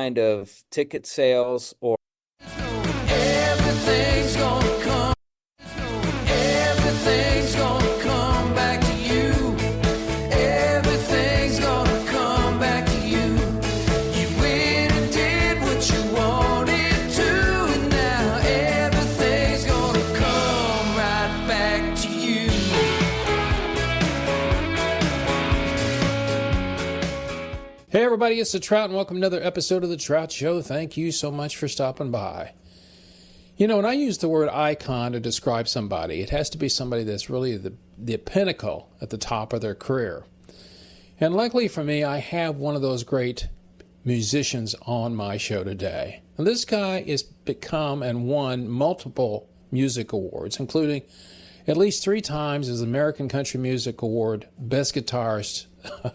kind of ticket sales or Everything's gonna come. Everything's gonna come back to you. Everything's gonna come back to you. You went and did what you wanted to, and now everything's gonna come right back to you. Hey everybody, it's the Trout and welcome to another episode of the Trout Show. Thank you so much for stopping by. You know, when I use the word icon to describe somebody, it has to be somebody that's really the pinnacle at the top of their career. And luckily for me, I have one of those great musicians on my show today. And this guy has become and won multiple music awards, including at least 3 times as American Country Music Award Best Guitarist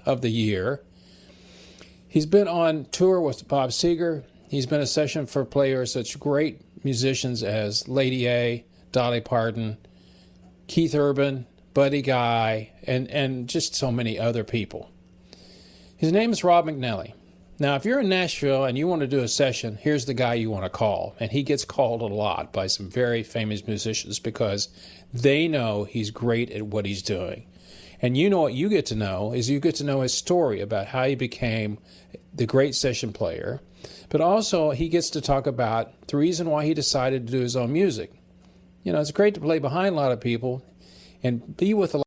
of the Year. He's been on tour with Bob Seger. He's been a session for players such great musicians as Lady A, Dolly Parton, Keith Urban, Buddy Guy, and just so many other people. His name is Rob McNelley. Now, if you're in Nashville and you want to do a session, here's the guy you want to call. And he gets called a lot by some very famous musicians because they know he's great at what he's doing. And you know what you get to know is you get to know his story about how he became the great session player. But also he gets to talk about the reason why he decided to do his own music. You know, it's great to play behind a lot of people and be with a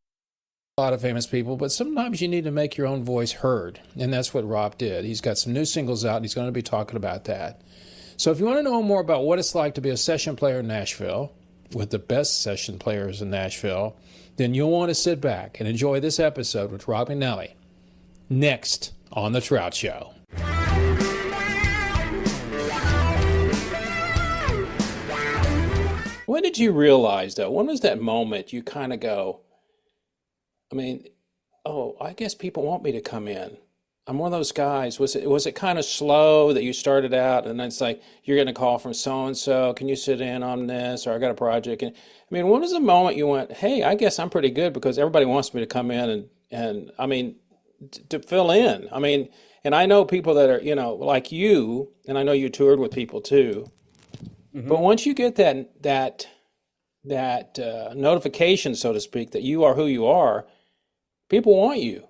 lot of famous people, but sometimes you need to make your own voice heard. And that's what Rob did. He's got some new singles out and he's going to be talking about that. So if you want to know more about what it's like to be a session player in Nashville, with the best session players in Nashville, then you'll want to sit back and enjoy this episode with Rob McNelley. Next on The Trout Show. When did you realize, though, when was that moment you kind of go, I guess people want me to come in. I'm one of those guys. Was it kind of slow that you started out and then it's like, you're getting a call from so-and-so, can you sit in on this? Or I got a project. And when was the moment you went, hey, I guess I'm pretty good because everybody wants me to come in and to fill in. And I know people that are, like you, and I know you toured with people too. Mm-hmm. But once you get that notification, so to speak, that you are who you are, people want you.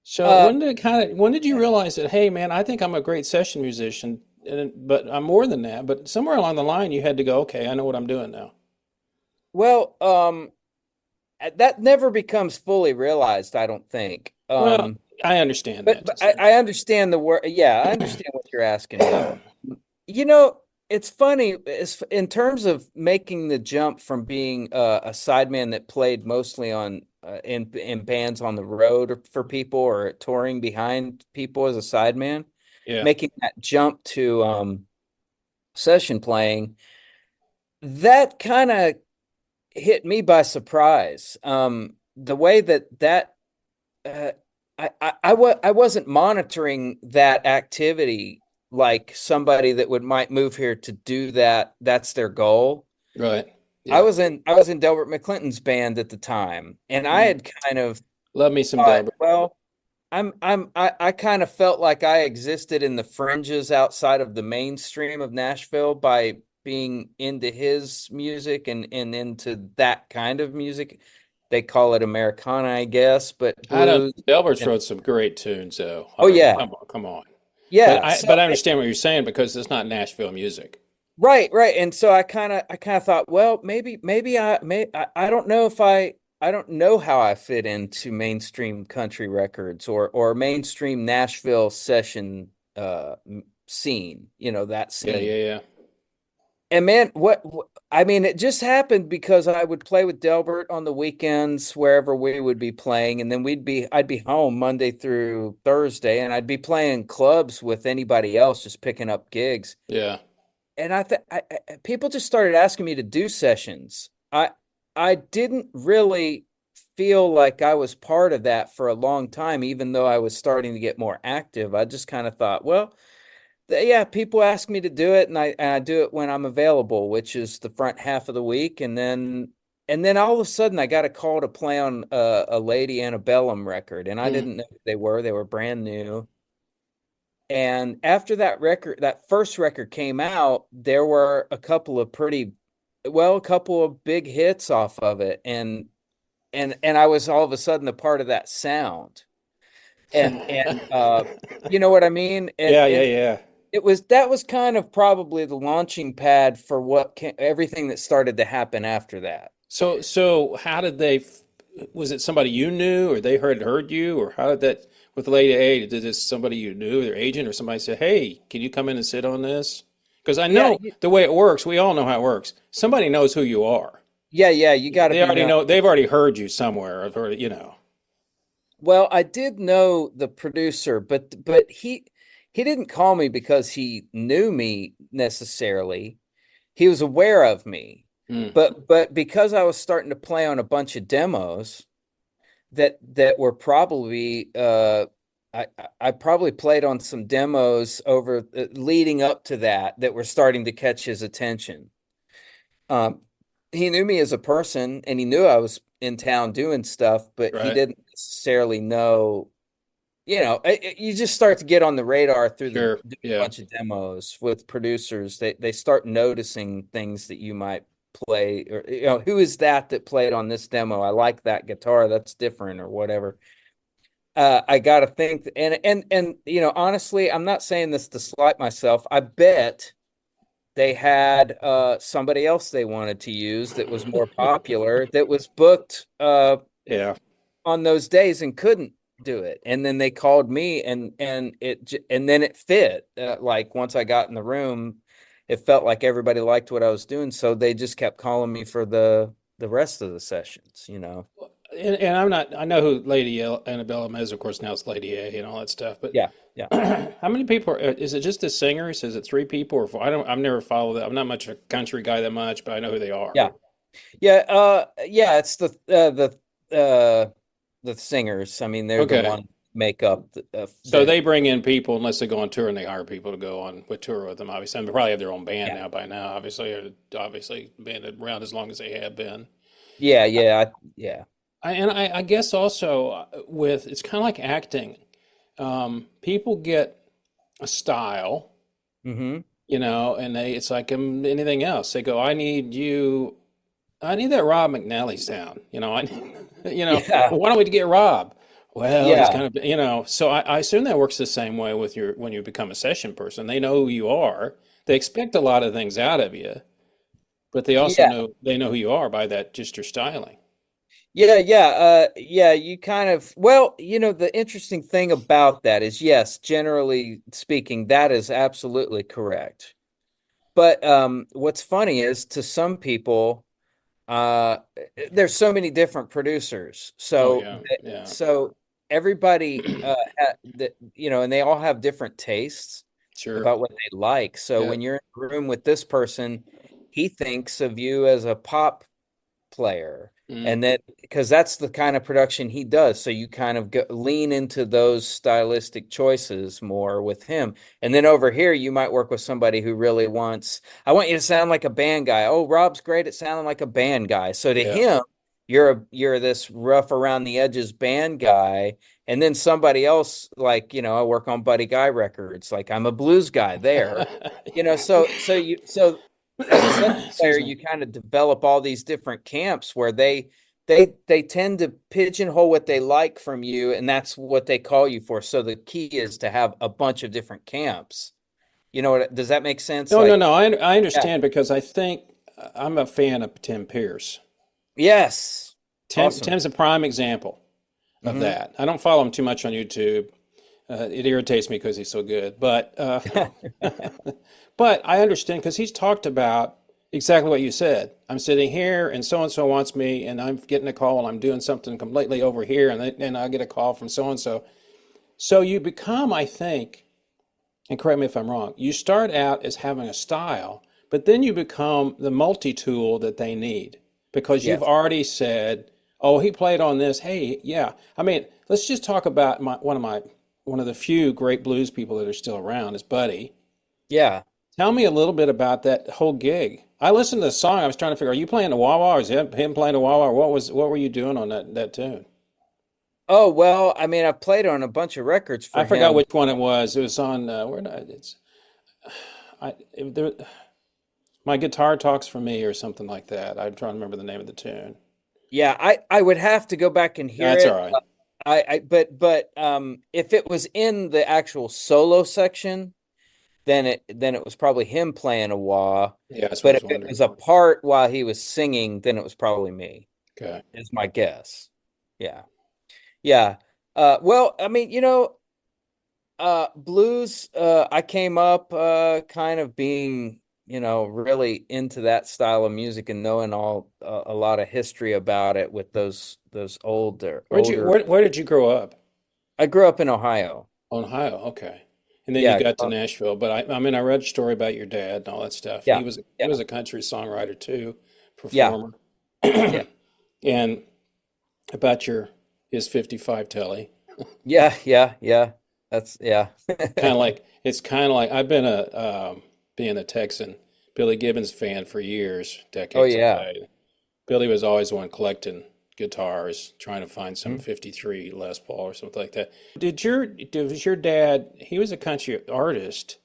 So when did you realize that, hey, man, I think I'm a great session musician, but I'm more than that. But somewhere along the line, you had to go, okay, I know what I'm doing now. well, that never becomes fully realized, I don't think. Well, I understand But, that. but I understand the word. Yeah, I understand what you're asking. You know, it's funny in terms of making the jump from being a sideman that played mostly on in bands on the road or for people or touring behind people as a sideman, Yeah. making that jump to session playing, that kind of hit me by surprise. The way that uh, I wasn't monitoring that activity like somebody that might move here to do that. That's their goal. Right. I Yeah. was in Delbert McClinton's band at the time, and I had kind of Love me some thought, Delbert. well, I kind of felt like I existed in the fringes outside of the mainstream of Nashville by being into his music and into that kind of music. They call it Americana, I guess, but I don't. blues. Delbert's And, wrote some great tunes, though. oh yeah, Come on. But yeah. I So but I understand what you're saying because it's not Nashville music. right. And so I kind of thought, well, maybe I don't know if I don't know how I fit into mainstream country records or mainstream Nashville session scene, that Yeah, scene. yeah, yeah. And man, it just happened because I would play with Delbert on the weekends wherever we would be playing, and then I'd be home Monday through Thursday, and I'd be playing clubs with anybody else, just picking up gigs. Yeah. And people just started asking me to do sessions. I didn't really feel like I was part of that for a long time, even though I was starting to get more active. I just kind of thought, well, yeah, people ask me to do it, and I do it when I'm available, which is the front half of the week, and then all of a sudden I got a call to play on a Lady Antebellum record, and I Mm. didn't know who they were. They were brand new, And after that first record came out, there were a couple of big hits off of it. And I was all of a sudden a part of that sound. And you know what I mean? And Yeah, yeah, yeah. that was kind of probably the launching pad for everything that started to happen after that. So how did was it somebody you knew or they heard you, or how did that with Lady A, did this somebody you knew, their agent, or somebody said, "Hey, can you come in and sit on this?" Because I Yeah, know the way it works, we all know how it works. Somebody knows who you are. yeah, you got to They be already known. know, they've already heard you somewhere, or. Well, I did know the producer, but he didn't call me because he knew me necessarily. He was aware of me. Mm, But because I was starting to play on a bunch of demos that were probably I probably played on some demos over leading up to that were starting to catch his attention. Um, he knew me as a person and he knew I was in town doing stuff, but he right. didn't necessarily know, you just start to get on the radar through Sure. doing a Yeah. bunch of demos with producers. They start noticing things that you might play, or who is that played on this demo? I like that guitar. That's different or whatever. I got to think, and honestly, I'm not saying this to slight myself. I bet they had somebody else they wanted to use that was more popular that was booked Yeah. on those days and couldn't do it. And then they called me and then it fit. Like once I got in the room, it felt like everybody liked what I was doing, so they just kept calling me for the rest of the sessions. And I know who Lady Annabella is, of course, now it's Lady A and all that stuff. But Yeah, yeah, how many people is it just the singers? Is it three people or four? I've never followed that. I'm not much of a country guy that much, but I know who they are. yeah, yeah. It's the singers. I mean, they're the Okay. one make up So they bring in people unless they go on tour and they hire people to go on with tour with them, obviously. And they probably have their own band yeah, now by now, obviously, or obviously been around as long as they have been. yeah. I guess also with it's kind of like acting. People get a style, Hmm. and it's like anything else. They go, I need that Rob McNelley sound. Yeah, Why don't we get Rob? Well, he's yeah, kind of. So I assume that works the same way with when you become a session person. They know who you are. They expect a lot of things out of you, but they also yeah. know who you are by that just your styling. Yeah. You kind of, well, the interesting thing about that is, yes, generally speaking, that is absolutely correct. But what's funny is to some people, uh, there's so many different producers. Oh So, yeah, yeah, so everybody, and they all have different tastes sure, about what they like. So yeah. when you're in a room with this person, he thinks of you as a pop player, Mm, and then because that's the kind of production he does, so you kind of lean into those stylistic choices more with him. And then over here you might work with somebody who really wants, I want you to sound like a band guy. Oh, Rob's great at sounding like a band guy, so to yeah. him you're this rough around the edges band guy. And then somebody else, like, I work on Buddy Guy records, like I'm a blues guy there. So as a session player, Excuse me. you kind of develop all these different camps where they tend to pigeonhole what they like from you, and that's what they call you for. So the key is to have a bunch of different camps. Does that make sense? No, no, Like, no. I yeah, understand because I think I'm a fan of Tim Pierce. yes, awesome. Tim's a prime example of Hmm. that. I don't follow him too much on YouTube. It irritates me because he's so good. But I understand because he's talked about exactly what you said. I'm sitting here and so wants me, and I'm getting a call and I'm doing something completely over here, and I get a call from so and so. So you become, I think, and correct me if I'm wrong, you start out as having a style, but then you become the multi-tool that they need because you've Yes. already said, "Oh, he played on this. Hey, yeah." I mean, let's just talk about one of the few great blues people that are still around is Buddy. Yeah. Tell me a little bit about that whole gig. I listened to the song. I was trying to figure, are you playing the wah wah, or is him playing the wah wah? What were you doing on that tune? Oh, well, I mean, I've played on a bunch of records I for forgot him. which one it was. It was on where did it's there, my guitar talks for me or something like that. I'm trying to remember the name of the tune. Yeah, I would have to go back and hear That's all it. right. But if it was in the actual solo section, then it was probably him playing a wah. Yeah, that's what I But if was it wondering. was a part while he was singing, then it was probably me, Okay. is my guess. Yeah. Yeah. Well, I mean, blues, I came up kind of being, really into that style of music and knowing a lot of history about it with those older. Where did you grow up? I grew up in Ohio. Ohio, okay. And then you Yeah. got to Nashville. But I mean, I read a story about your dad and all that stuff. Yeah. He Yeah. was a country songwriter too, Yeah. performer. Yeah. And about his 55 telly. Yeah. Yeah. Yeah. That's yeah. Kind of like it's kind of like I've been being a Texan Billy Gibbons fan for years, Oh decades, I'll yeah. say. Billy was always one collecting guitars, trying to find some Mhm. 53 Les Paul or something like that. Was your dad, he was a country artist.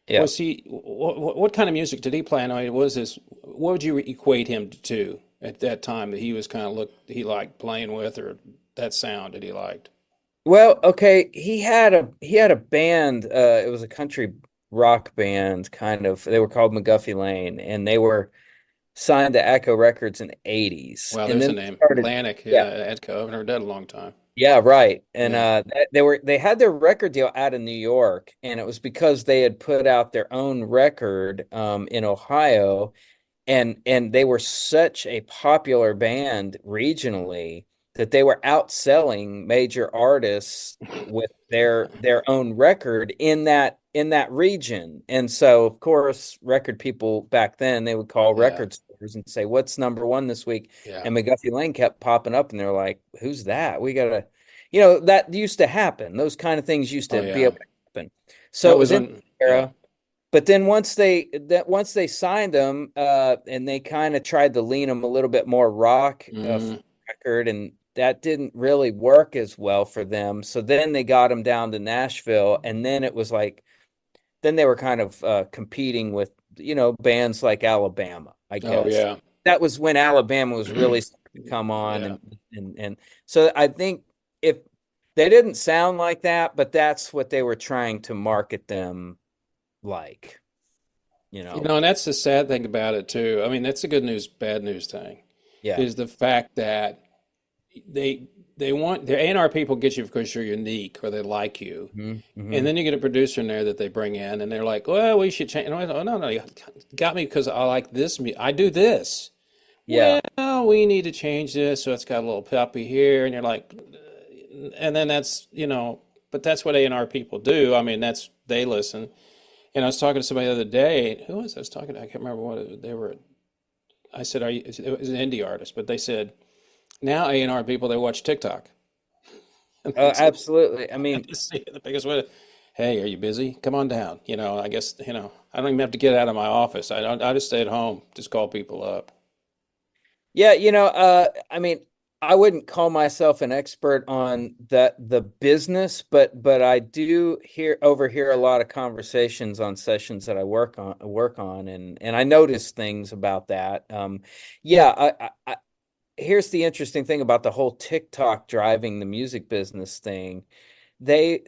Yeah. Was he, what kind of music did he play? I know he was this, what would you equate him to at that time that he was kind of he liked playing with or that sound that he liked? Well, okay, he had a band, it was a country rock band kind of. They were called McGuffey Lane and they were signed to Echo Records in the 80s. Wow, And there's a then they name. started Atlantic, yeah, yeah, Edco. I've never done it in a long time. yeah, right. And Yeah. they had their record deal out of New York and it was because they had put out their own record in Ohio and they were such a popular band regionally that they were outselling major artists with their own record in that region. And so, of course, record people back then they would call Yeah. record stores and say, "What's number one this week?" Yeah. And McGuffey Lane kept popping up, and they're like, "Who's that? We gotta." That used to happen. Those kind of things used Oh to be yeah. able to happen. So That it was was in on the yeah. era. But then once they signed them, and they kind of tried to lean them a little bit more rock for Mm, the record, and that didn't really work as well for them. So then they got them down to Nashville, and then it was like then they were kind of competing with bands like Alabama, I oh guess. yeah. That was when Alabama was really starting to come on, Yeah. and so I think if they didn't sound like that, but that's what they were trying to market them like, you You know. know, and that's the sad thing about it too. I mean, that's the good news, bad news thing, Yeah. is the fact that they want the A&R people get you because you're unique or they like you. Hmm. And Hmm. then you get a producer in there that they bring in and they're like, well, we should change. No, no, no, you got me because I like this. I do this. Yeah. Well, we need to change this so it's got a little puppy here. And you're like, and then that's, but that's what A&R people do. I mean, they listen. And I was talking to somebody the other day. Who was I was talking to? I can't remember they were. I said, "Are you?" It was an indie artist, but they said now A&R people they watch TikTok. And I said, Absolutely. I I mean, just see the biggest way. Hey, are you busy? Come on down. I guess I don't even have to get out of my office. I don't. I just stay at home. Just call people up. yeah, I mean, I wouldn't call myself an expert on the business, but I do overhear a lot of conversations on sessions that I work on, and I notice things about that. Yeah, here's the interesting thing about the whole TikTok driving the music business thing. They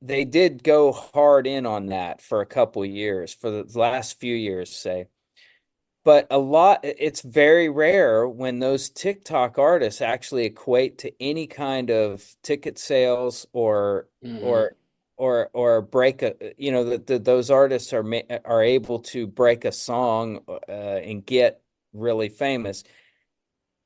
did go hard in on that for a couple of years, for the last few years, say. But it's very rare when those TikTok artists actually equate to any kind of ticket sales Hmm. or break those artists are able to break a song and get really famous.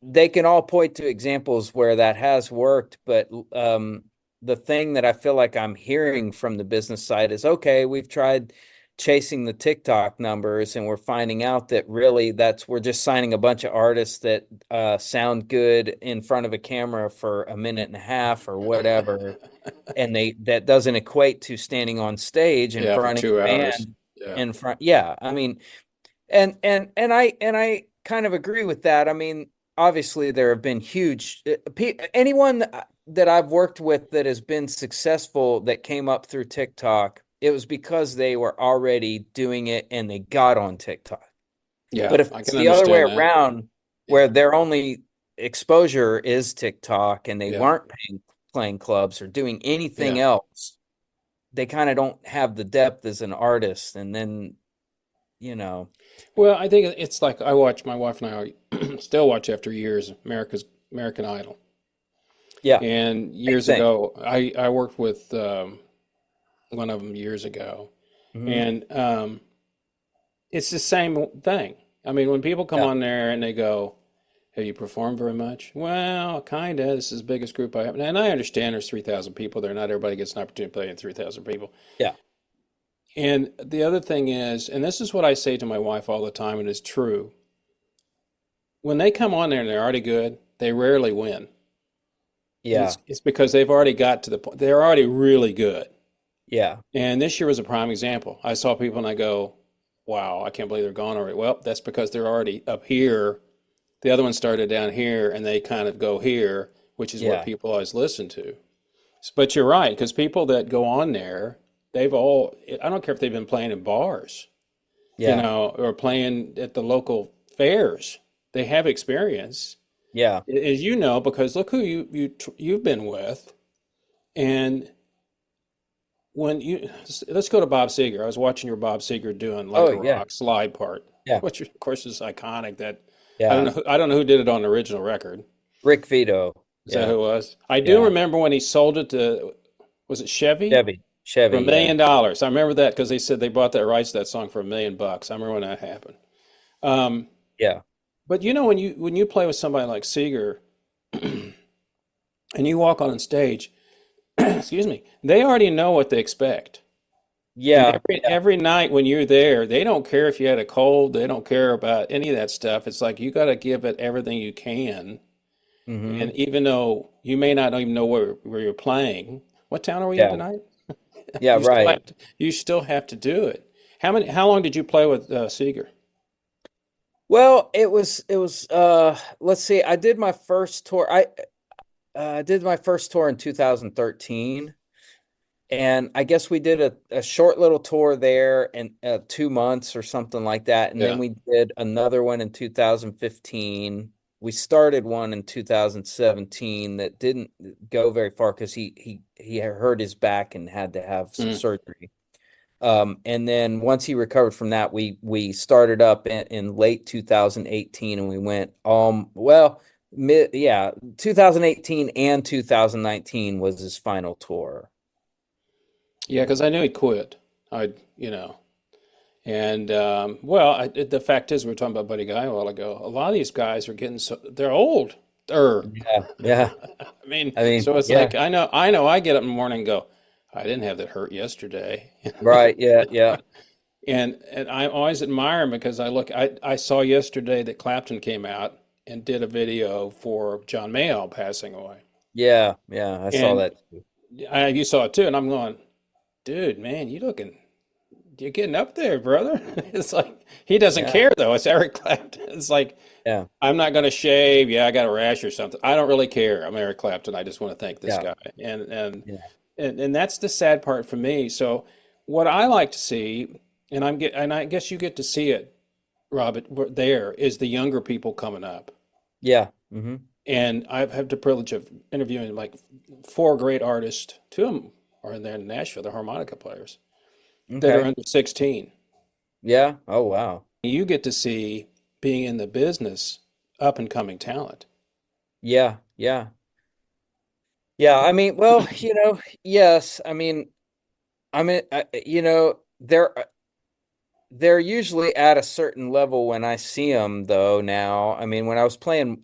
They can all point to examples where that has worked, but the thing that I feel like I'm hearing from the business side is, okay, we've tried chasing the TikTok numbers and we're finding out that really we're just signing a bunch of artists that sound good in front of a camera for a minute and a half or whatever, and that doesn't equate to standing on stage in Yeah, for front of 2 a hours. band Yeah. in front. Yeah, I mean, and I kind of agree with that. I mean, obviously there have been huge anyone. that I've worked with that has been successful that came up through TikTok, it was because they were already doing it and they got on TikTok. Yeah, But if I it's can the other way understand that. around, Yeah. where their only exposure is TikTok and they Yeah. weren't playing clubs or doing anything Yeah. else, they kind of don't have the depth as an artist. And then, you know, Well, I think it's like I watch my wife and I still watch after years American Idol. yeah, And same years thing. ago, I worked with one of them years ago, Hmm. and it's the same thing. I mean, when people come Yeah, on there and they go, "Have you performed very much?" Well, kinda. This is the biggest group I have, and I understand there's 3,000 people there. Not everybody gets an opportunity to play in 3,000 people. yeah, And the other thing is, and this is what I say to my wife all the time, and it's true. When they come on there and they're already good, they rarely win. And yeah, it's because they've already got to the point. They're already really good. yeah, And this year was a prime example. I saw people and I go, wow, I can't believe they're gone already. Well, that's because they're already up here. The other one started down here and they kind of go here, which is what yeah, people always listen to. But you're right, because people that go on there, they've all, I don't care if they've been playing in bars, yeah, or playing at the local fairs. They have experience, yeah. as you know, because look who you've been with. And when you let's go to Bob Seger. I was watching your Bob Seger doing Like Oh, a yeah, Rock slide part, yeah, which of course is iconic. That yeah. I don't know who did it on the original record. Rick Vito. Is that Yeah, who it was? I do yeah. remember when he sold it to, was it Chevy? For Chevy. a Yeah, million dollars. I remember that because they said they bought that rights to that song for $1 million. I remember when that happened. Um, yeah, but you know when you play with somebody like Seeger and you walk on stage, excuse me, they already know what they expect. And yeah, every night when you're there, they don't care if you had a cold, they don't care about any of that stuff. It's like you got to give it everything you can. And hmm, even though you may not even know where you're playing, what town are we in yeah, tonight? yeah. Right. You still have to do it. How long did you play with Seeger? Well, let's see, I did my first tour. I did my first tour in 2013, and I guess we did a short little tour there in 2 months or something like that, and then Yeah. we did another one in 2015. We started one in 2017 that didn't go very far because he had hurt his back and had to have some Mm. surgery. And then once he recovered from that, we started up in late 2018, and we went well, yeah, 2018 and 2019 was his final tour. Yeah, because I knew he quit. I, you know, and well, the fact is, we were talking about Buddy Guy a while ago. A lot of these guys are getting they're old. Yeah, yeah. I mean, I mean, so it's yeah, like I know. I get up in the morning and go, I didn't have that hurt yesterday. right, yeah, yeah. And I always admire him because I saw yesterday that Clapton came out and did a video for John Mayall passing away. Yeah, yeah, I saw And that too. you saw it too, and I'm going, dude, man, you're getting up there, brother. It's like he doesn't Yeah, care though. It's Eric Clapton. It's like yeah, I'm not going to shave. Yeah, I got a rash or something. I don't really care. I'm Eric Clapton. I just want to thank this yeah, guy. yeah, And that's the sad part for me. So what I like to see, and I guess you get to see it, Robert, there is the younger people coming up. yeah. Hmm. And I've had the privilege of interviewing like four great artists. Two of them are in there in Nashville, the harmonica players that are Okay. under 16. Yeah. Oh, wow. You get to see being in the business up and coming talent. Yeah, yeah, yeah. I mean, well, yes. They're usually at a certain level when I see them, though. Now, I mean, when I was playing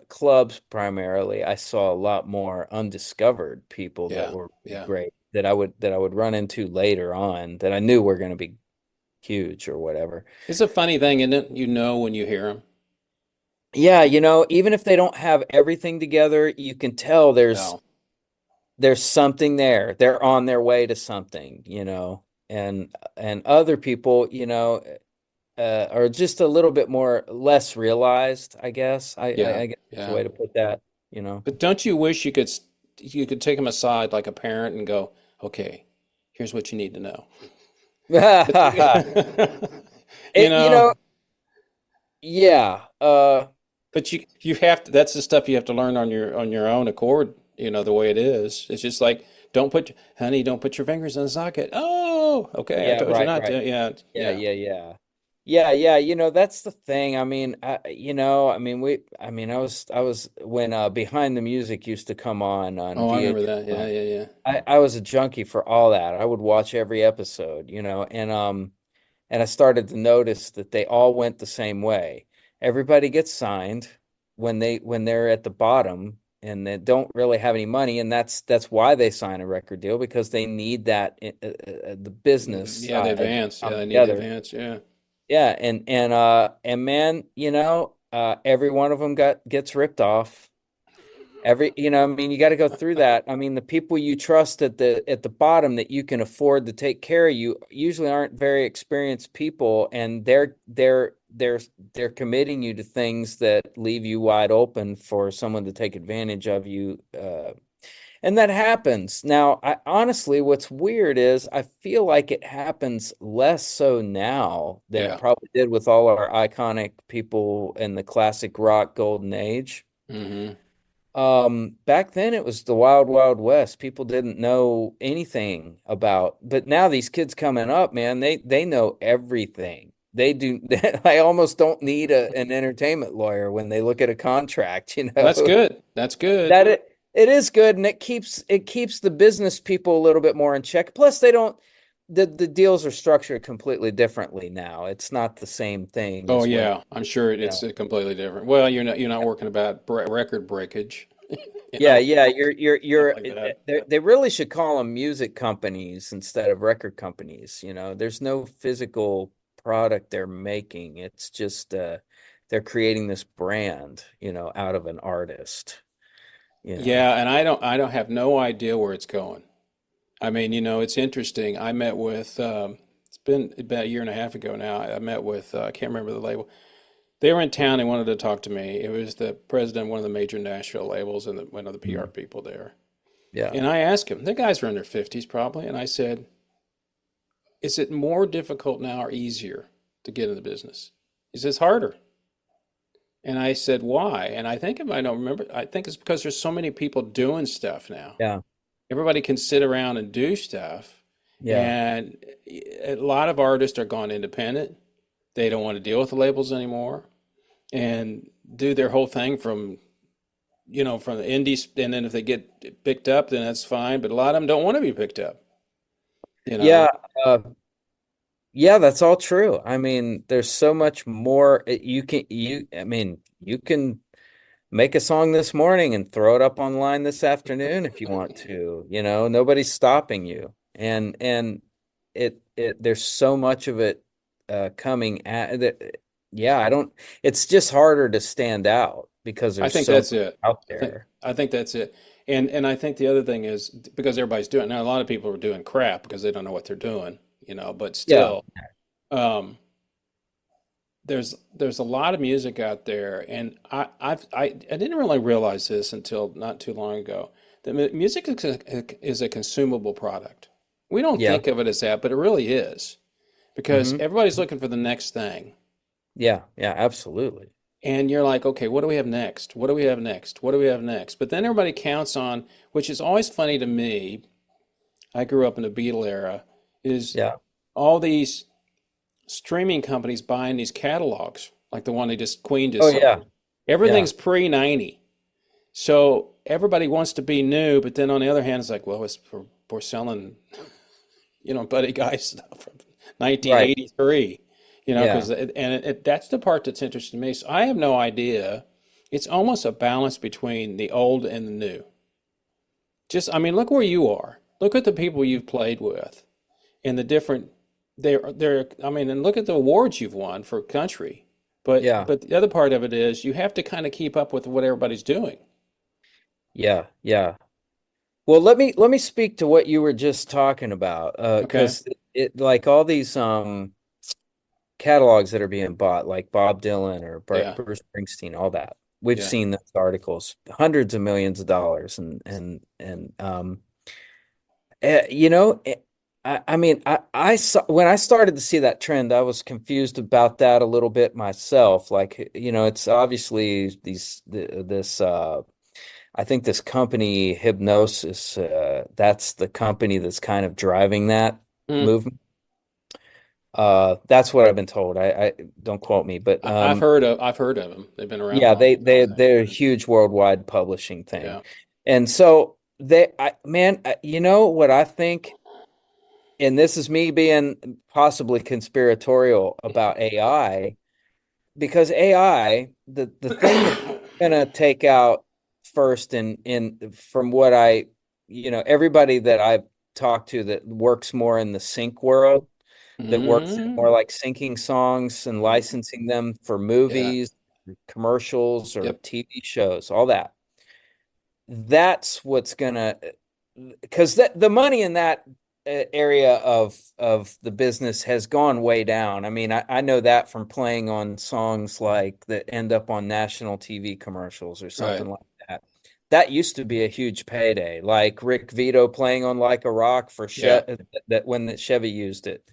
clubs primarily, I saw a lot more undiscovered people that Yeah, were yeah. great that I would run into later on that I knew were going to be huge or whatever. It's a funny thing, isn't it? You know when you hear them. Yeah, even if they don't have everything together, you can tell there's No. there's something there. They're on their way to something. And other people, are just a little bit more less realized, I guess. I Yeah, guess is the yeah. way to put that. But don't you wish you could, you could take them aside like a parent and go, okay, here's what you need to know. But you, you You know, know, yeah. but you have to, that's the stuff you have to learn on your own accord, the way it is. It's just like honey, don't put your fingers in the socket. Oh, okay, I Yeah, told you right, not right. to. Yeah, Yeah, yeah. yeah, yeah. Yeah, yeah, that's the thing. I mean, I was when Behind the Music used to come on Oh, I remember VH1. that. Yeah, yeah, yeah. I was a junkie for all that. I would watch every episode, and I started to notice that they all went the same way. Everybody gets signed when they're at the bottom and they don't really have any money, and that's why they sign a record deal because they need that the business Yeah, the side to advance. Yeah, come they need the together. advance. Yeah. Yeah, and man, every one of them gets ripped off. I mean, you got to go through that. I mean, the people you trust at the bottom that you can afford to take care of you usually aren't very experienced people, and they're committing you to things that leave you wide open for someone to take advantage of you. And that happens. Now, I honestly, what's weird is I feel like it happens less so now than it Yeah. probably did with all our iconic people in the classic rock golden age. Hmm. Back then it was the wild, wild west. People didn't know anything about, but now these kids coming up, man, they know everything. They do. I almost don't need an entertainment lawyer when they look at a contract, Well, that's good. That's good. that it is good, and it keeps the business people a little bit more in check. Plus, they don't the deals are structured completely differently now. It's not the same thing Oh as when, yeah, I'm sure you it's know. completely different. Well, you're not working about record breakage, Yeah, yeah, you're stuff like that. they really should call them music companies instead of record companies. There's no physical product they're making. It's just they're creating this brand, out of an artist, you know. Yeah, and I don't have no idea where it's going. I mean, it's interesting. I met with it's been about a year and a half ago now. I met with I can't remember the label. They were in town. They wanted to talk to me. It was the president of one of the major Nashville labels and one of the PR Mm. people there. Yeah. And I asked him, the guys were in their 50s probably, and I said, "Is it more difficult now or easier to get in the business?" He says, "Harder." And I said, "Why?" And I think if I don't remember, I think it's because there's so many people doing stuff now. Yeah. Everybody can sit around and do stuff, Yeah. and a lot of artists are gone independent. They don't want to deal with the labels anymore and do their whole thing from the indies. And then if they get picked up, then that's fine. But a lot of them don't want to be picked up, you Yeah. know. Uh, yeah, that's all true. I mean, there's so much more I mean, you can make a song this morning and throw it up online this afternoon if you want to. Nobody's stopping you. And there's so much of it coming at that. Yeah, I don't it's just harder to stand out because I there's think so that's much it. out I think there. I think that's it. And I think the other thing is because everybody's doing now, a lot of people are doing crap because they don't know what they're doing, but Yeah. still, um, there's a lot of music out there, and I didn't really realize this until not too long ago that music is a consumable product. We don't Yeah. think of it as that, but it really is because Hmm. everybody's looking for the next thing. Yeah. Yeah, absolutely. And you're like, okay, what do we have next? What do we have next? What do we have next? But then everybody counts on, which is always funny to me. I grew up in the Beatle era, is Yeah. all these streaming companies buying these catalogs, like the one Queen Oh just yeah. sold. Yeah. Everything's pre-90. So everybody wants to be new, but then on the other hand, it's like, well, we're selling, Buddy Guy stuff from Right. 1983, Yeah. because that's the part that's interesting to me. So I have no idea. It's almost a balance between the old and the new. I mean, look where you are. Look at the people you've played with and the different I mean, and look at the awards you've won for country. But Yeah. but the other part of it is you have to kind of keep up with what everybody's doing. Yeah. Yeah. Well, let me speak to what you were just talking about, Okay. because it like all these catalogs that are being bought, like Bob Dylan or Yeah. Bruce Springsteen, all that. We've Yeah. seen those articles, hundreds of millions of dollars, you know, I mean, I saw when I started to see that trend, I was confused about that a little bit myself. Like, you know, it's obviously this I think this company Hypnosis, that's the company that's kind of driving that Mm. movement. That's what I've been told. I don't quote me, but I've heard of them. They've been around a yeah, long time. they're a huge worldwide publishing thing, Yeah. and so man, you know what I think, and this is me being possibly conspiratorial about AI, because AI, the thing that's gonna take out first in from what you know, everybody that I've talked to that works more in the sync world, that works Hmm. more like syncing songs and licensing them for Yeah. movies, commercials, or Yep. TV shows, all that. That's what's gonna, because the money in that area of the business has gone way down. I mean, I know that from playing on songs like that end up on national TV commercials or Right. something like that. That used to be a huge payday, like Rick Vito playing on Like a Rock for Yeah. that when that Chevy used it.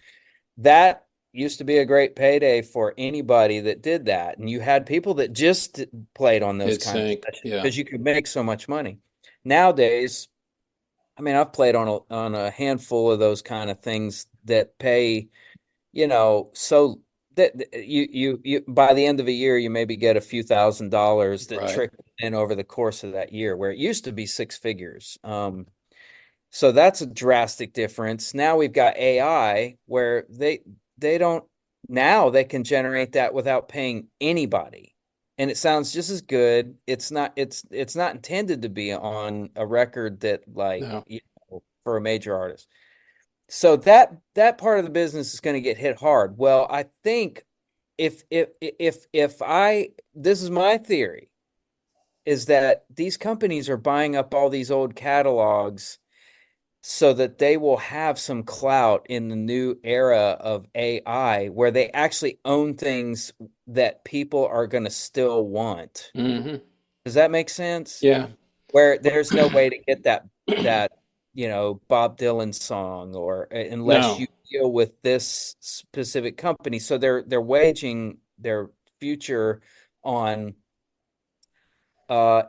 That used to be a great payday for anybody that did that. And you had people that just played on those Did kind of sync. sessions Yeah. because you could make so much money. Nowadays, I mean, I've played on a handful of those kind of things that pay, you know, so that you by the end of a year you maybe get a few $1,000s that Right. trickle in over the course of that year, where it used to be six figures. So that's a drastic difference. Now we've got AI where they don't, now they can generate that without paying anybody. And it sounds just as good. It's not intended to be on a record that, like, No. you know, for a major artist. So that part of the business is going to get hit hard. Well, I think if I this is my theory, is that these companies are buying up all these old catalogs so that they will have some clout in the new era of AI where they actually own things that people are going to still want. Hmm. Does that make sense? Yeah. Where there's no way to get that you know, Bob Dylan song, or unless No. you deal with this specific company. So they're waging their future on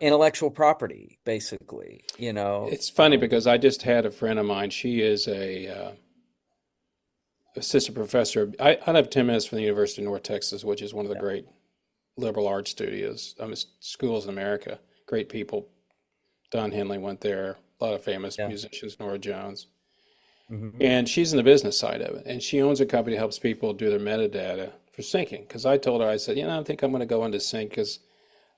intellectual property, basically, you know. It's funny because I just had a friend of mine. She is a assistant professor. I live 10 minutes from the University of North Texas, which is one of the Yeah. great liberal arts studios, schools in America. Great people. Don Henley went there. A lot of famous Yeah. musicians, Nora Jones. Hmm. And she's in the business side of it. And she owns a company that helps people do their metadata for syncing. Because I told her, I said, you know, I think I'm going to go into sync because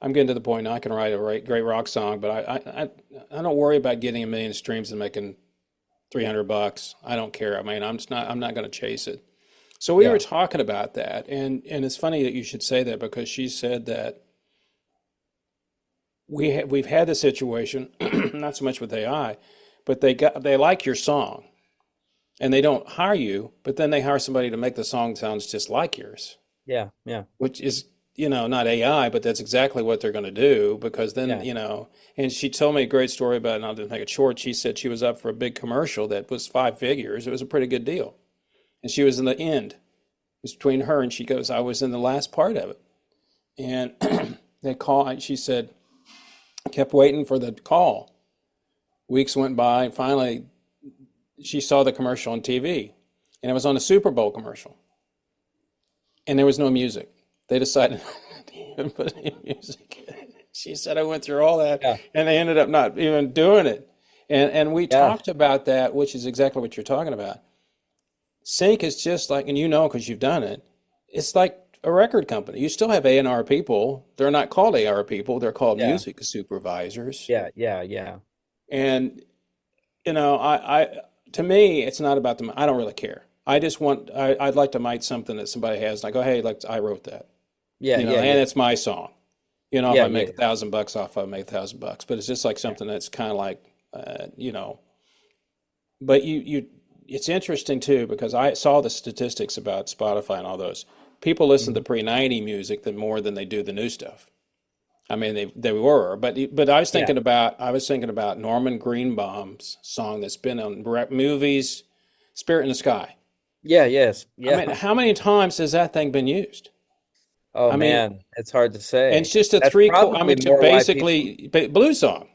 I'm getting to the point now I can write a great rock song, but I don't worry about getting a million streams and making $300. I don't care. I mean, I'm not going to chase it. So we were Yeah. talking about that, and it's funny that you should say that because she said that we've had the situation, not so much with AI, but they like your song and they don't hire you, but then they hire somebody to make the song sounds just like yours, Yeah. Yeah. which is, you know, not AI, but that's exactly what they're going to do because then, Yeah. you know, and she told me a great story about, and I'll just make it short. She said she was up for a big commercial that was five figures. It was a pretty good deal. And she was in the end. It was between her and she goes, I was in the last part of it. And they call, she said, I kept waiting for the call. Weeks went by, and finally she saw the commercial on TV. And it was on a Super Bowl commercial. And there was no music. They decided to even put any music in. She said, I went through all that, Yeah. and they ended up not even doing it. And we Yeah. talked about that, which is exactly what you're talking about. Sync is just like, and you know because you've done it, it's like a record company. You still have A&R people. They're not called A&R people. They're called Yeah. music supervisors. Yeah. Yeah. Yeah. And, you know, to me, it's not about them. I don't really care. I just want, I'd like to write something that somebody has, and I go, hey, like, I wrote that. Yeah. You know, Yeah. and Yeah. it's my song. You know, if Yeah. I Yeah. make $1,000 off, I make $1,000. But it's just like something that's kind of like, you know. But it's interesting too because I saw the statistics about Spotify and all those. People listen to Mhm. pre-90 music more than they do the new stuff. I mean, they were, but Yeah. I was thinking about Norman Greenbaum's song that's been on movies, "Spirit in the Sky." Yeah, yes. I mean, Yeah. how many times has that thing been used? Oh I mean, man, it's hard to and it's say. just a That's three chord. I probably mean, to more why people. basically blues song.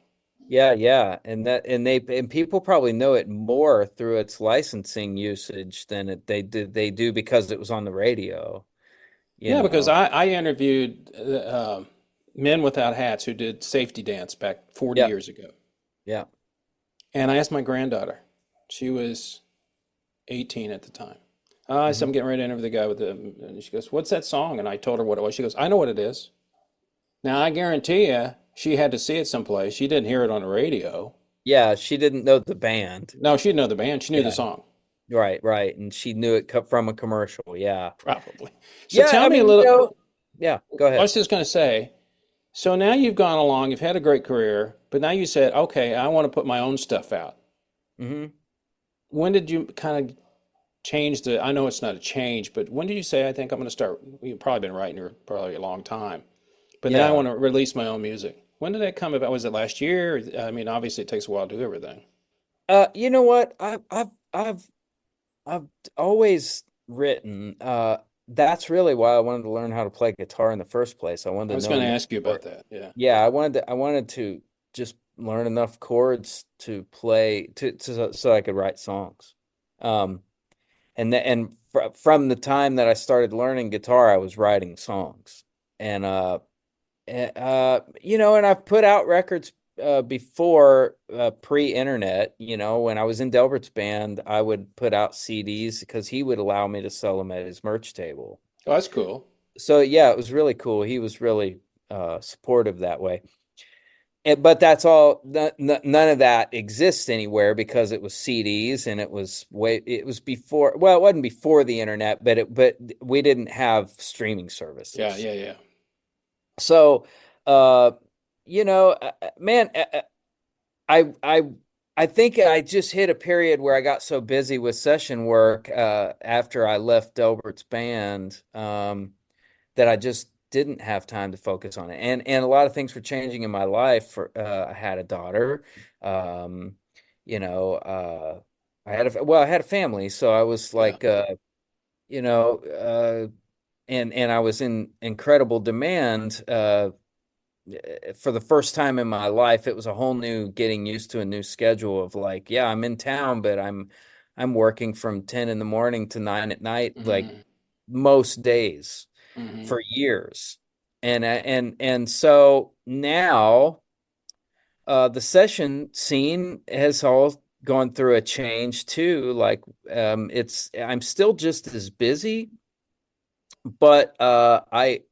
Yeah, yeah, and people probably know it more through its licensing usage than they do because it was on the radio, you Yeah, because know. I interviewed Men Without Hats who did Safety Dance back 40 Yeah, years ago, yeah. and I asked my granddaughter. She was 18 at the time. I said, Hmm. I'm getting ready to interview the guy with the. And she goes, "What's that song?" And I told her what it was. She goes, "I know what it is." Now I guarantee you, she had to see it someplace. She didn't hear it on the radio. Yeah, she didn't know the band. No, she didn't know the band. She knew the Yeah, song, right, right, and she knew it from a commercial. Yeah, probably. So yeah. tell I me a mean, little. yeah. Go I ahead. was just going to say. So now you've gone along. You've had a great career, but now you said, "Okay, I want to put my own stuff out." Hmm. When did you kind of change the? I know it's not a change, but when did you say, "I think I'm going to start"? You've probably been writing for probably a long time. But now I Yeah. want to release my own music. When did that come about? Was it last year? I mean, obviously it takes a while to do everything. You know what? I've always written. That's really why I wanted to learn how to play guitar in the first place. I I wanted to was know going to enough ask you about chord. that. Yeah. Yeah, I wanted to just learn enough chords to play so I could write songs. Um, from the time that I started learning guitar, I was writing songs. And and I've put out records before pre-internet. When I was in Delbert's band, I would put out CDs because he would allow me to sell them at his merch table. Oh, that's cool. So yeah, it was really cool. He was really supportive that way. But that's all. None of that exists anywhere because it was CDs and it was before. Well, it wasn't before the internet, but we didn't have streaming Yeah, services. yeah, yeah. So, uh, man, I I think I just hit a period where I got so busy with session work after I left Delbert's band that I just didn't have time to focus on it. And a lot of things were changing in my life. I had a daughter, um, you know, I had a family, so I was Yeah. like, you know, and I was in incredible demand. For the first time in my life, it was a whole new getting used to a new schedule of like, yeah, I'm in town, but I'm working from 10 in the morning to 9 at night, like Hmm. most days Hmm. for years. And so now the session scene has all gone through a change too. Like I'm still just as busy, but I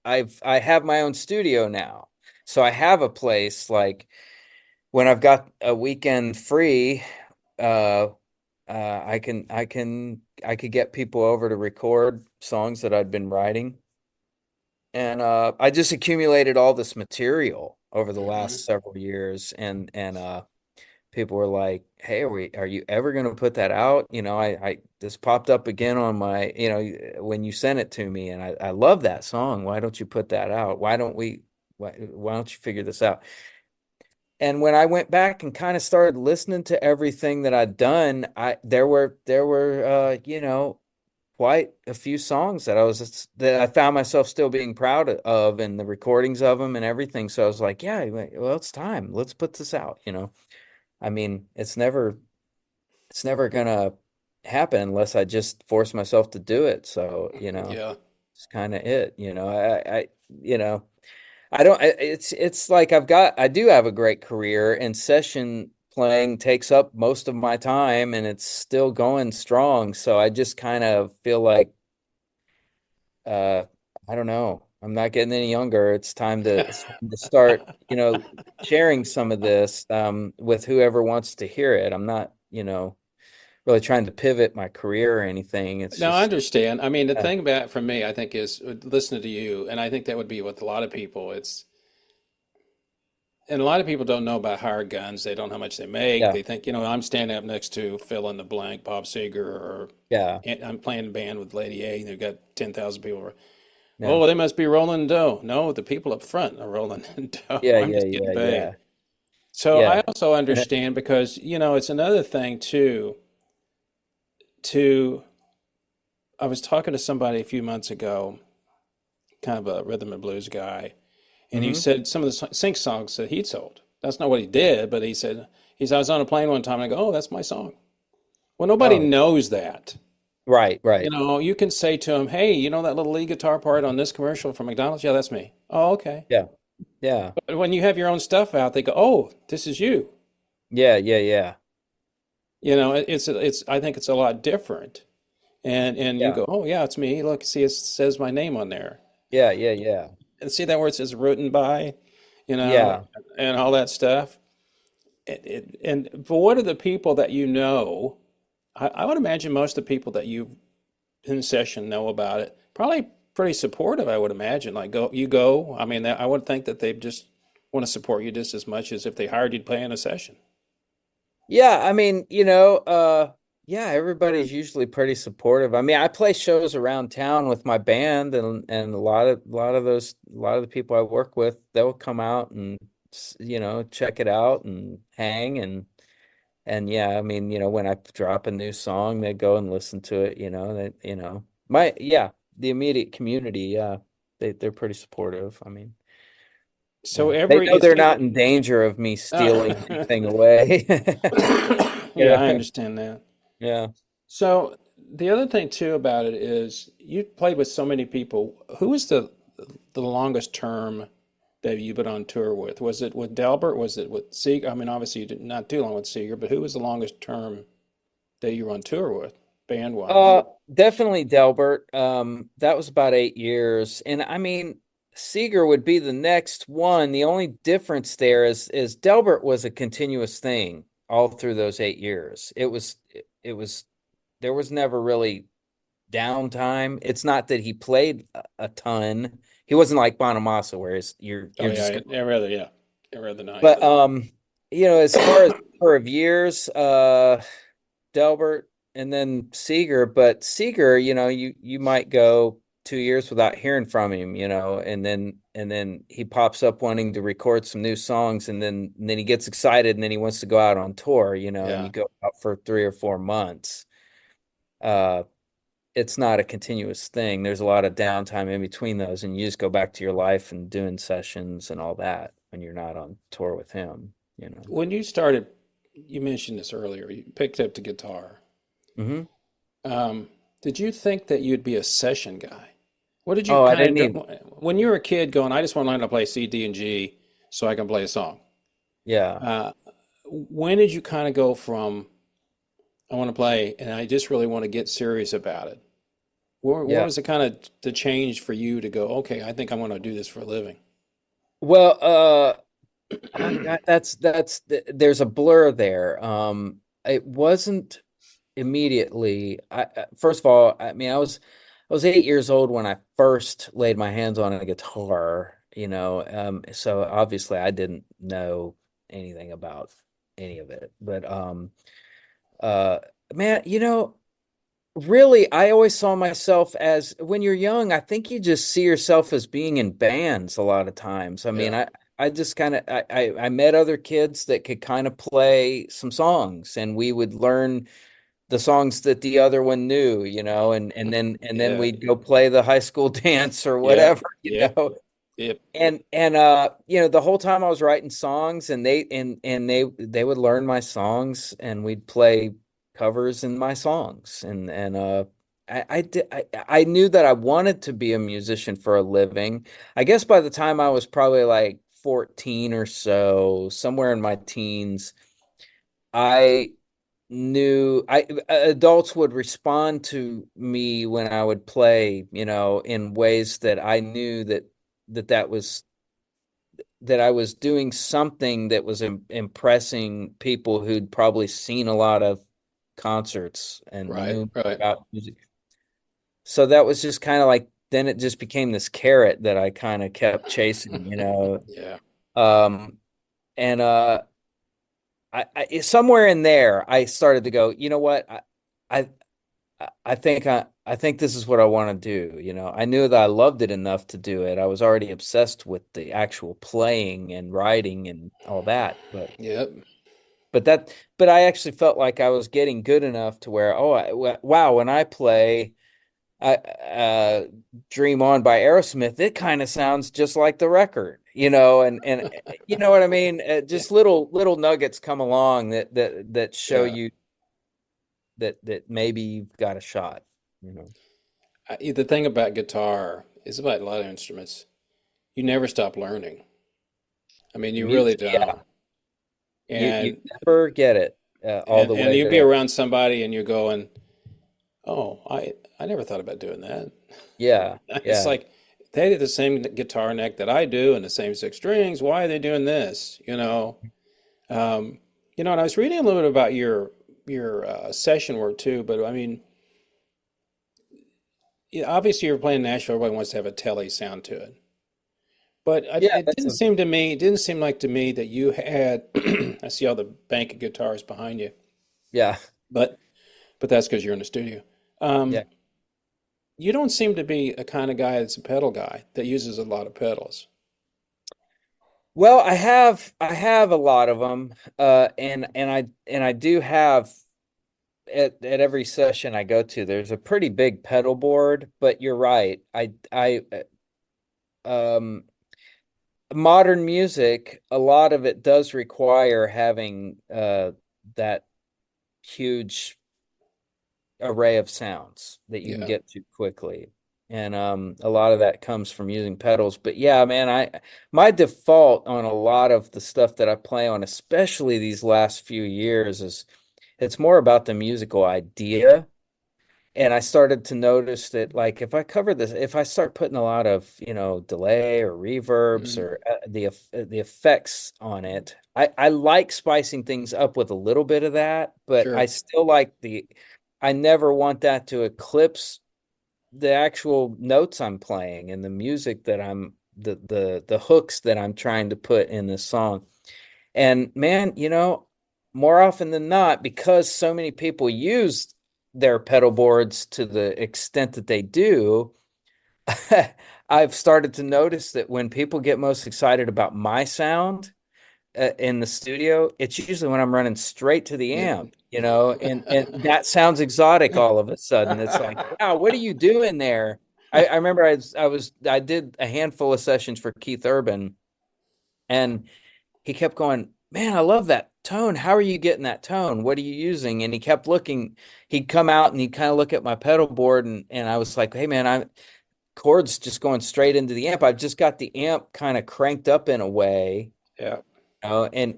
have my own studio now. So I have a place like when I've got a weekend free, uh I could get people over to record songs that I'd been writing. And I just accumulated all this material over the Hmm. last several years, and people were like, "Hey, are you ever going to put that out?" I this popped up again on my, when you sent it to me, and I love that song. Why don't you put that out? Why don't you figure this out? And when I went back and kind of started listening to everything that I'd done, I there were quite a few songs that I found myself still being proud of, and the recordings of them and everything. So I was like, yeah, well, it's time. Let's put this out. I mean, it's never gonna happen unless I just force myself to do it. So, Yeah. it's kind of it. You know, I don't. It's like I do have a great career, and session playing takes up most of my time, and it's still going strong. So I just kind of feel like uh, I don't know. I'm not getting any younger. It's time to start, sharing some of this with whoever wants to hear it. I'm not, really trying to pivot my career or anything. It's No, I just, understand. I mean, the yeah, thing about it for me, I think, is listening to you, and I think that would be with a lot of people. And a lot of people don't know about hired guns. They don't know how much they make. yeah, They think, I'm standing up next to fill in the blank, Bob Seger, or yeah, I'm playing a band with Lady A, and they've got 10,000 people. Yeah. Oh, they must be rolling dough. No, the people up front are rolling dough. Yeah, I'm yeah, just getting yeah, paid. yeah. So I Yeah. also understand because, it's another thing too, to I was talking to somebody a few months ago, kind of a rhythm and blues guy, and he Hmm. said some of the sync songs that he'd sold. That's not what he did, but he said, I was on a plane one time and I go, oh, that's my song. Well, nobody Oh, knows that. right, right. You can say to him, hey, you know that little lead guitar part on this commercial from McDonald's? Yeah, that's me. Oh, okay. Yeah. Yeah. But when you have your own stuff out, they go, oh, this is you. Yeah, yeah, yeah. I think it's a lot different. And you Yeah. go, oh yeah, it's me. Look, see, it says my name on there. Yeah, yeah, yeah. And see that where it says written by, you know, Yeah. and all that stuff. And for what are the people that you know? I would imagine most of the people that you in session know about it. Probably pretty supportive, I would imagine. Like go. I mean, I would think that they just want to support you just as much as if they hired you to play in a session. Yeah, I mean, yeah, everybody's usually pretty supportive. I mean, I play shows around town with my band and a lot of the people I work with, they'll come out and check it out and hang and yeah, I mean, when I drop a new song, they go and listen to it, the immediate community, yeah, they're pretty supportive. I mean, So yeah. They every know it's they're not in danger of me stealing anything away. yeah, Yeah. I understand that. Yeah. So the other thing too about it is you played with so many people. Who was the longest term that you've been on tour with? Was it with Delbert? Was it with Seeger? I mean, obviously you did not too long with Seeger, but who was the longest term that you were on tour with, band wise? Uh, Definitely Delbert. That was about 8 years. And I mean, Seeger would be the next one. The only difference there is Delbert was a continuous thing all through those 8 years. It was there was never really downtime. It's not that he played a ton. He wasn't like Bonamassa, where Oh you're just yeah, going. every other night. But as far as number of years, Delbert and then Seeger, but Seeger, you might go 2 years without hearing from him, and then he pops up wanting to record some new songs, and then he gets excited, and then he wants to go out on tour, and Yeah. you go out for 3 or 4 months. Uh, it's not a continuous thing. There's a lot of downtime in between those, and you just go back to your life and doing sessions and all that when you're not on tour with him. When you started, you mentioned this earlier, you picked up the guitar. Hmm. Did you think that you'd be a session guy? What did you Oh, I kind didn't of even. do when you were a kid going, I just want to learn to play C, D, and G so I can play a song? Yeah, Uh, when did you kind of go from I want to play and I just really want to get serious about it? What yeah. was the kind of the change for you to go, okay, I think I want to do this for a living? Well, there's a blur there. It wasn't immediately. First of all, I mean, I was 8 years old when I first laid my hands on a guitar. So obviously I didn't know anything about any of it. But uh, man, really, I always saw myself as when you're young, I think you just see yourself as being in bands a lot of times. I mean, Yeah. I just kind of I met other kids that could kind of play some songs and we would learn the songs that the other one knew, and then Yeah. we'd go play the high school dance or Yep. whatever, you Yep. know. Yep. And the whole time I was writing songs and they would learn my songs and we'd play covers in my songs and I knew that I wanted to be a musician for a living. I guess by the time I was probably like 14 or so, somewhere in my teens, I knew I adults would respond to me when I would play, in ways that I knew that I was doing something that was impressing people who'd probably seen a lot of concerts and Right. knew Right. about music. So that was just kind of like then it just became this carrot that I kind of kept chasing. Yeah. Um, and somewhere in there I started to go, you know what? I think I think this is what I want to do. I knew that I loved it enough to do it. I was already obsessed with the actual playing and writing and all that. Yep. But that, but I actually felt like I was getting good enough to where, wow, when I play Dream On by Aerosmith, it kind of sounds just like the record, and you know what I mean? Yeah. Just little nuggets come along that show Yeah. you that maybe you've got a shot. The thing about guitar is about a lot of instruments. You never stop learning. I mean, you really Music, don't. yeah. You And never get it all the and way you'd be there. around somebody and you're going, "Oh, I never thought about doing that." Yeah, It's yeah, like they did the same guitar neck that I do and the same six strings. Why are they doing this? Um, and I was reading a little bit about your session work too. But I mean, obviously you're playing Nashville. Everybody wants to have a telly sound to it. But yeah. it didn't seem to me, it didn't seem like to me that you had, I see all the bank of guitars behind you, Yeah, but that's because you're in the studio. Um, yeah. you don't seem to be a kind of guy that's a pedal guy that uses a lot of pedals. Well, I have a lot of them, and I do have at every session I go to. There's a pretty big pedal board, but you're right. Um, Modern music, a lot of it does require having that huge array of sounds that you can Yeah. get to quickly. And a lot of that comes from using pedals. But yeah, man, my default on a lot of the stuff that I play on, especially these last few years, is it's more about the musical idea. And I started to notice that, like, if I start putting a lot of, delay or reverbs Mhm. or the effects on it, I like spicing things up with a little bit of that, but I Sure. still I never want that to eclipse the actual notes I'm playing and the music that the hooks that I'm trying to put in this song. And man, more often than not, because so many people use their pedal boards to the extent that they do, I've started to notice that when people get most excited about my sound in the studio, it's usually when I'm running straight to the Yeah. amp, and that sounds exotic all of a sudden. It's like, wow, what are you doing there? I remember I did a handful of sessions for Keith Urban, and he kept going, man, I love that tone. How are you getting that tone? What are you using? And he kept looking. He'd come out and he'd kind of look at my pedal board, and I was like, hey, man, I'm chords just going straight into the amp. I've just got the amp kind of cranked up in a way, Yeah. and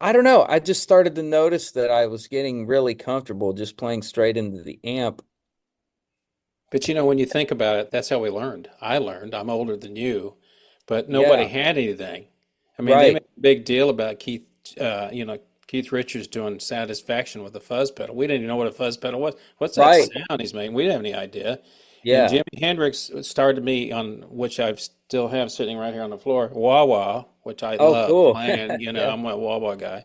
I don't know. I just started to notice that I was getting really comfortable just playing straight into the amp. But when you think about it, that's how we learned. I learned. I'm older than you, but nobody Yeah, had anything. I mean, they right, made a big deal about Keith Richards doing Satisfaction with a fuzz pedal. We didn't even know what a fuzz pedal was. What's that right. sound he's making? We didn't have any idea. And Yeah. Jimi Hendrix started me on, which I still have sitting right here on the floor, wah wah, which I Oh, love cool. playing. Yeah, I'm a wah wah guy.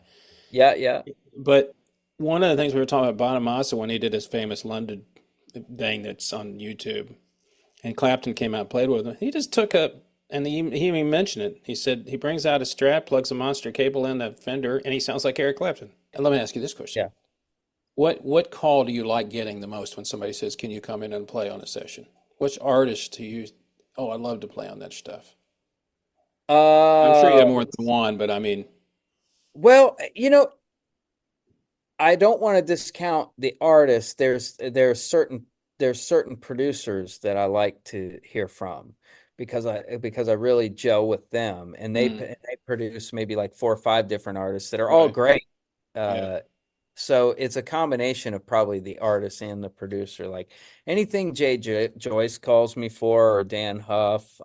yeah, yeah. But one of the things we were talking about Bonamassa when he did his famous London thing that's on YouTube, and Clapton came out and played with him. He just took a, and he even mentioned it. He said he brings out a Strat, plugs a monster cable in the Fender, and he sounds like Eric Clapton. And let me ask you this question: Yeah. what call do you like getting the most when somebody says, "Can you come in and play on a session?" Which artist do you? Oh, I'd love to play on that stuff. I'm sure you have more than Let's see. one, but I mean, Well, I don't want to discount the artist. There's certain producers that I like to hear from because I really gel with them, and mm, they produce maybe like four or five different artists that are all right, great. yeah, Uh, so it's a combination of probably the artist and the producer. Like anything Joyce calls me for, or Dan Huff.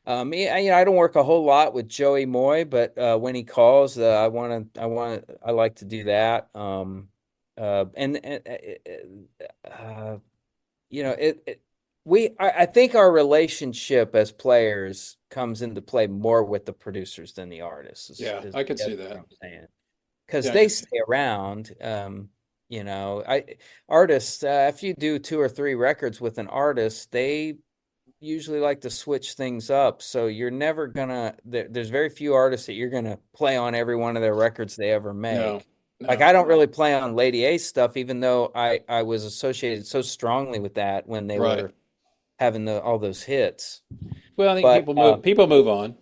Yeah, I don't work a whole lot with Joey Moy, but when he calls, I like to do that. Uh, I think our relationship as players comes into play more with the producers than the artists, yeah, is I could I guess see what that. I'm saying, because Yeah, I they could see. stay around. I artists, if you do two or three records with an artist, they usually like to switch things up. So you're never gonna, there's very few artists that you're gonna play on every one of their records they ever No, make. Like no, I don't really play on Lady A stuff, even though I was associated so strongly with that when they right. were having all those hits. Well, I think But people move on.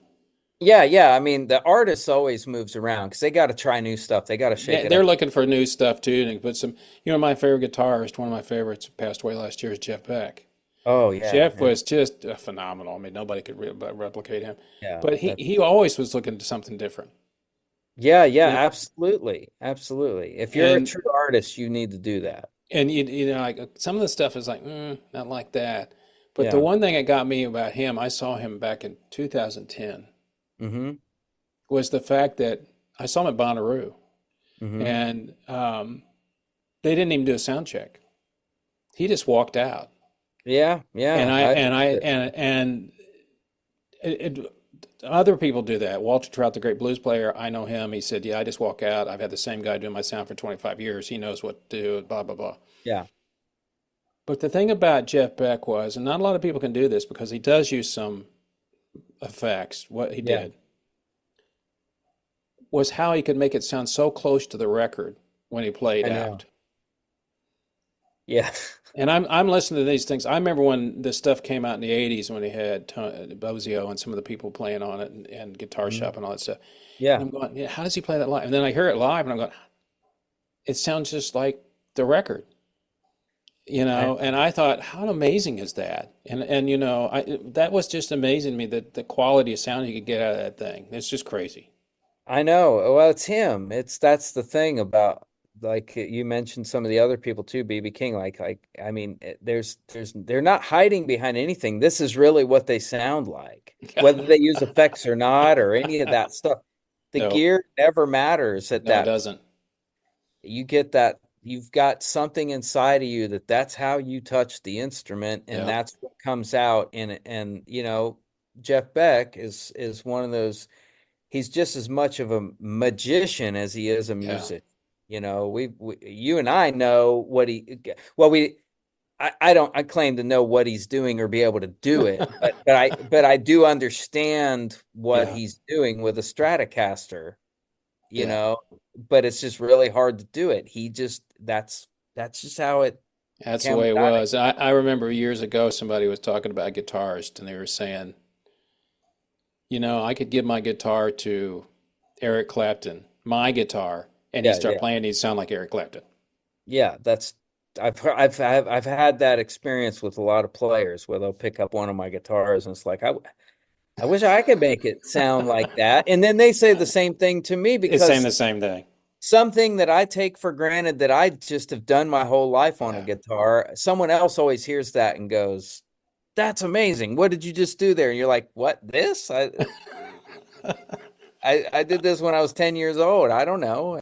yeah, yeah. I mean, the artist always moves around because they got to try new stuff. They got to shake it They're up. looking for new stuff too, and put some. My favorite guitarist, one of my favorites, passed away last year, is Jeff Beck. Oh yeah, Jeff was just phenomenal. I mean, nobody could replicate him. yeah. But he always was looking to something different. Yeah, yeah, And absolutely. Absolutely. If you're a and true artist, you need to do that. and like some of the stuff is like, not like that. But the Yeah. one thing that got me about him, I saw him back in 2010, Mm-hmm. was the fact that I saw him at Bonnaroo, Mm-hmm. and they didn't even do a sound check. He just walked out, Yeah, and yeah. I and I and it, other people do that. Walter Trout, the great blues player, I know him. He said, "Yeah, I just walk out. I've had the same guy doing my sound for 25 years. He knows what to do." Blah blah blah. Yeah. But the thing about Jeff Beck was, and not a lot of people can do this because he does use some effects. What he Yeah. did was how he could make it sound so close to the record when he played I know. out. Yeah. And I'm listening to these things. I remember when this stuff came out in the '80s when he had Bozio and some of the people playing on it, and Guitar Mhm. Shop and all that stuff. And Yeah. I'm going, yeah, how does he play that live? And then I hear it live, and I'm going, it sounds just like the record, I And I thought, how amazing is that? And that was just amazing to me, that the quality of sound you could get out of that thing. It's just crazy. I know. Well, it's him. That's the thing about, like you mentioned some of the other people too, BB King. Like I mean, they're not hiding behind anything. This is really what they sound like, whether they use effects or not, or any of that stuff. The No, gear never matters at no, it that. doesn't. You get that you've got something inside of you that's how you touch the instrument, and Yeah, that's what comes out. And Jeff Beck is one of those. He's just as much of a magician as he is a yeah, music. You and I know what well, I don't, I claim to know what he's doing or be able to do it, but I do understand what yeah, he's doing with a Stratocaster, you yeah. know, but it's just really hard to do it. That's just how it That's the came way it about. was. I remember years ago somebody was talking about Guitarist, and they were saying, I could give my guitar to Eric Clapton, my guitar, and he'd Yeah, start yeah, playing, he'd sound like Eric Clapton. yeah. I've had that experience with a lot of players where they'll pick up one of my guitars and it's like I wish I could make it sound like that. And then they say the same thing to me It's saying because the same thing. something that I take for granted that I just have done my whole life on a Yeah. guitar, someone else always hears that and goes, "That's amazing. What did you just do there?" And you're like, "What, this? I did this when I was 10 years old. I don't know."